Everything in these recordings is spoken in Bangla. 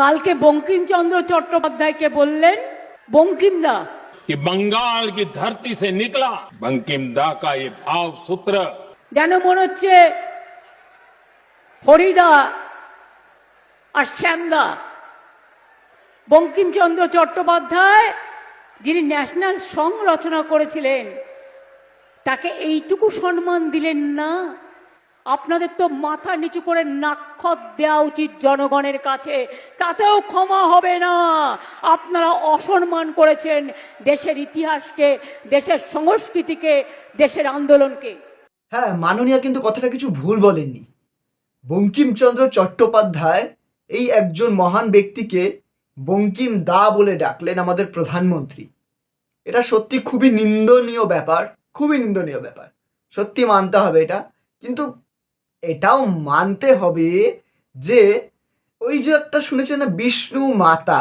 কালকে বঙ্কিমচন্দ্র চট্টোপাধ্যায়কে বললেন বঙ্কিম দা, कि बंगाल की धरती से निकला बंकिम दा का ये भाव सूत्र যেন মনে হচ্ছে হরিদা আর শ্যামদা। বঙ্কিমচন্দ্র চট্টোপাধ্যায় যিনি ন্যাশনাল সং রচনা করেছিলেন তাকে এইটুকু সম্মান দিলেন না। আপনাদের তো মাথা নিচু করে নাক্ষত দেওয়া উচিত জনগণের কাছে, তাতেও ক্ষমা হবে না। আপনারা অসম্মান করেছেন দেশের ইতিহাসকে, দেশের সংস্কৃতিকে, দেশের আন্দোলনকে। হ্যাঁ, মাননীয়া কিন্তু কথাটা কিছু ভুল বলেননি। বঙ্কিমচন্দ্র চট্টোপাধ্যায় এই একজন মহান ব্যক্তিকে বঙ্কিম দা বলে ডাকলেন আমাদের প্রধানমন্ত্রী। এটা সত্যি খুবই নিন্দনীয় ব্যাপার, খুবই নিন্দনীয় ব্যাপার। সত্যি মানতে হবে এটা, কিন্তু এটাও মানতে হবে যে ওই যে একটা শুনেছেন না বিষ্ণু মাতা,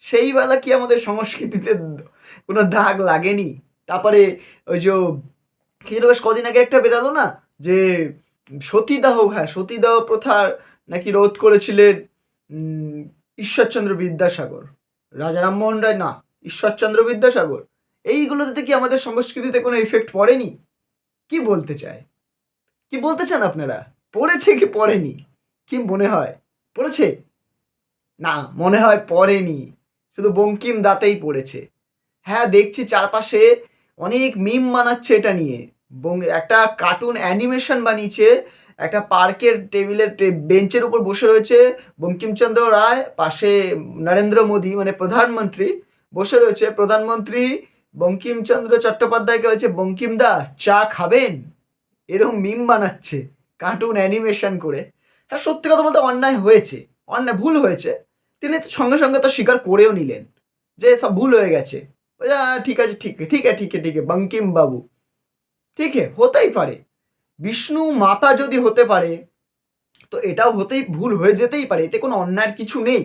সেই বেলা কি আমাদের সংস্কৃতিতে কোনো দাগ লাগেনি? তারপরে ওই যে কি বেশ কদিন আগে একটা বেরালো না যে সতীদাহ, হ্যাঁ সতীদাহ প্রথার নাকি রোধ করেছিলেন ঈশ্বরচন্দ্র বিদ্যাসাগর, রাজা রামমোহন রায় না, ঈশ্বরচন্দ্র বিদ্যাসাগর। এইগুলোতে কি আমাদের সংস্কৃতিতে কোনো ইফেক্ট পড়েনি? কি বলতে চায়, কি বলতে চান আপনারা? পড়েছে কি পড়েনি? কি মনে হয় পড়েছে? না, মনে হয় পড়েনি, শুধু বঙ্কিম দাতেই পড়েছে। হ্যাঁ, দেখছি চারপাশে অনেক মিম বানাচ্ছে এটা নিয়ে। একটা কার্টুন অ্যানিমেশন বানিয়েছে, একটা পার্কের টেবিলের বেঞ্চের উপর বসে রয়েছে বঙ্কিমচন্দ্র রায়, পাশে নরেন্দ্র মোদী মানে প্রধানমন্ত্রী বসে রয়েছে। প্রধানমন্ত্রী বঙ্কিমচন্দ্র চট্টোপাধ্যায়কে বলছে বঙ্কিম দা চা খাবেন, এরকম মিম বানাচ্ছে কার্টুন অ্যানিমেশন করে। হ্যাঁ, সত্যি কথা বলতে অন্যায় হয়েছে, অন্যায় ভুল হয়েছে। তিনি সঙ্গে সঙ্গে তো স্বীকার করেও নিলেন যে সব ভুল হয়ে গেছে। ঠিক আছে, ঠিক ঠিক ঠিক ঠিক বঙ্কিম বাবু, ঠিক হতেই পারে। বিষ্ণু মাতা যদি হতে পারে তো এটাও হতেই, ভুল হয়ে যেতেই পারে, এতে কোনো অন্যায়ের কিছু নেই।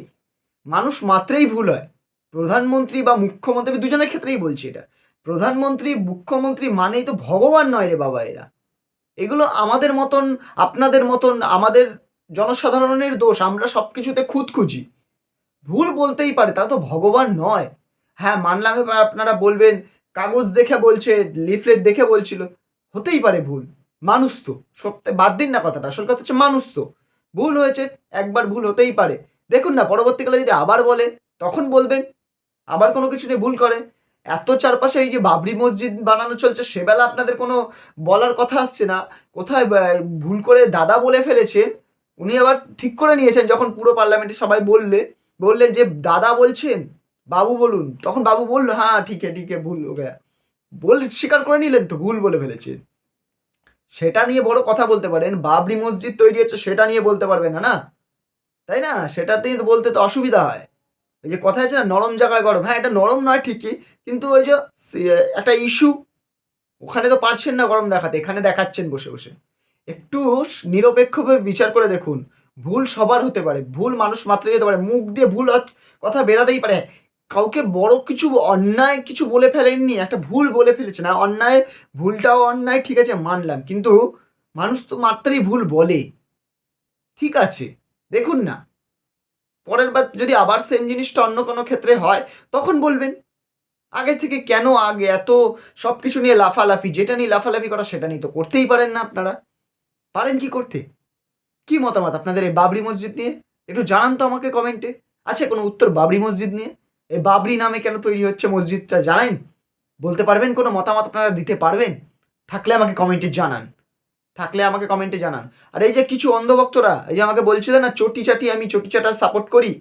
মানুষ মাত্রেই ভুল হয়। প্রধানমন্ত্রী বা মুখ্যমন্ত্রী দুজনের ক্ষেত্রেই বলছি এটা। প্রধানমন্ত্রী মুখ্যমন্ত্রী মানেই তো ভগবান নয় রে বাবা। এগুলো আমাদের মতন, আপনাদের মতন, আমাদের জনসাধারণের দোষ। আমরা সব কিছুতে খুঁত খুঁজি, ভুল বলতেই পারে, তা তো ভগবান নয়। হ্যাঁ মানলাম, এবার আপনারা বলবেন কাগজ দেখে বলছে, লিফলেট দেখে বলছিল, হতেই পারে ভুল। মানুষ তো, সত্যি বাদ দিন না কথাটা, আসল কথা হচ্ছে মানুষ তো, ভুল হয়েছে, একবার ভুল হতেই পারে। দেখুন না, পরবর্তীকালে যদি আবার বলে তখন বলবেন, আবার কোনো কিছু নিয়ে ভুল করে। এত চারপাশে এই যে বাবরি মসজিদ বানানো চলছে, সেবেলা আপনাদের কোনো বলার কথা আসছে না? কোথায় ভুল করে দাদা বলে ফেলেছেন, উনি আবার ঠিক করে নিয়েছেন যখন পুরো পার্লামেন্টে সবাই বললেন যে দাদা বলছেন, বাবু বলুন, তখন বাবু বললো হ্যাঁ ঠিক ভুল হয়ে গেয়া, স্বীকার করে নিলেন তো ভুল বলে ফেলেছেন। সেটা নিয়ে বড় কথা বলতে পারেন, বাবরি মসজিদ তৈরি হচ্ছে সেটা নিয়ে বলতে পারবেন না, না তাই না? সেটাতেই বলতে তো অসুবিধা হয়। এই যে কথা আছে না, নরম জায়গায় গরম, হ্যাঁ এটা নরম নয় ঠিকই, কিন্তু ওই যে একটা ইস্যু, ওখানে তো পারছেন না গরম দেখাতে, এখানে দেখাচ্ছেন বসে বসে। একটু নিরপেক্ষভাবে বিচার করে দেখুন। ভুল সবার হতে পারে, ভুল মানুষ মাত্রই হতে পারে, মুখ দিয়ে ভুল কথা বেরাতেই পারে। কাউকে বড় কিছু অন্যায় কিছু বলে ফেলেননি, একটা ভুল বলে ফেলেছে না, অন্যায়, ভুলটাও অন্যায়, ঠিক আছে মানলাম, কিন্তু মানুষ তো মাত্রই ভুল বলে। ঠিক আছে, দেখুন না, পরের বার যদি আবার সেম জিনিসটা অন্য কোনো ক্ষেত্রে হয় তখন বলবেন। আগে থেকে কেন আগে এত সব কিছু নিয়ে লাফালাফি? যেটা নিয়ে লাফালাফি করা সেটা নিয়ে তো করতেই পারেন না আপনারা। পারেন কি করতে? কি মতামত আপনাদের এই বাবরি মসজিদ নিয়ে? একটু জানান তো আমাকে কমেন্টে। আছে কোনো উত্তর বাবরি মসজিদ নিয়ে? এই বাবরি নামে কেন তৈরি হচ্ছে মসজিদটা জানেন? বলতে পারবেন? কোনো মতামত আপনারা দিতে পারবেন? থাকলে আমাকে কমেন্টে জানান, থাকলে আমাকে কমেন্টে জানান। আর এই যে কিছু অন্ধভক্তরা এই যে আমাকে বলছিলেন না চটি চাটি, আমি চটি চাটা সাপোর্ট করি।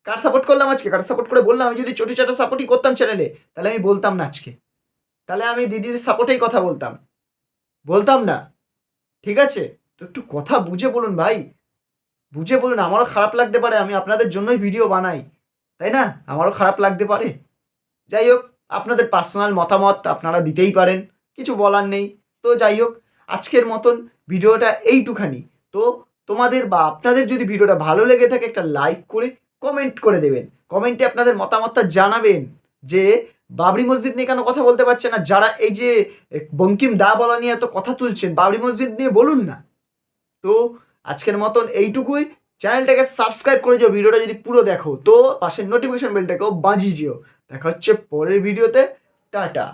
কার সাপোর্ট করলাম আজকে? কার সাপোর্ট করে বললাম? আমি যদি চটি চাটা সাপোর্টই করতাম চ্যানেলে, তাহলে আমি বলতাম না আজকে, তাহলে আমি দিদির সাপোর্টেই কথা বলতাম না। ঠিক আছে, তো একটু কথা বুঝে বলুন ভাই, বুঝে বলুন। আমারও খারাপ লাগতে পারে, আমি আপনাদের জন্যই ভিডিও বানাই, তাই না? আমারও খারাপ লাগতে পারে। যাই হোক, আপনাদের পার্সোনাল মতামত আপনারা দিতেই পারেন, কিছু বলার নেই। তো যাই হোক, আজকের মতন ভিডিওটা এইটুখানি। তো তোমাদের বা আপনাদের যদি ভিডিওটা ভালো লেগে থাকে একটা লাইক করে কমেন্ট করে দেবেন, কমেন্টে আপনাদের মতামতটা জানাবেন যে বাবরি মসজিদ নিয়ে কেন কথা বলতে পারছে না। যারা এই যে বঙ্কিম দা বলা নিয়ে এত কথা তুলছেন, বাবরি মসজিদ নিয়ে বলুন না। তো আজকের মতন এইটুকুই। চ্যানেলটাকে সাবস্ক্রাইব করে যাও, ভিডিওটা যদি পুরো দেখো তো পাশের নোটিফিকেশন বেলটাকেও বাজিয়ে যেও। দেখা হচ্ছে পরের ভিডিওতে। টাটা।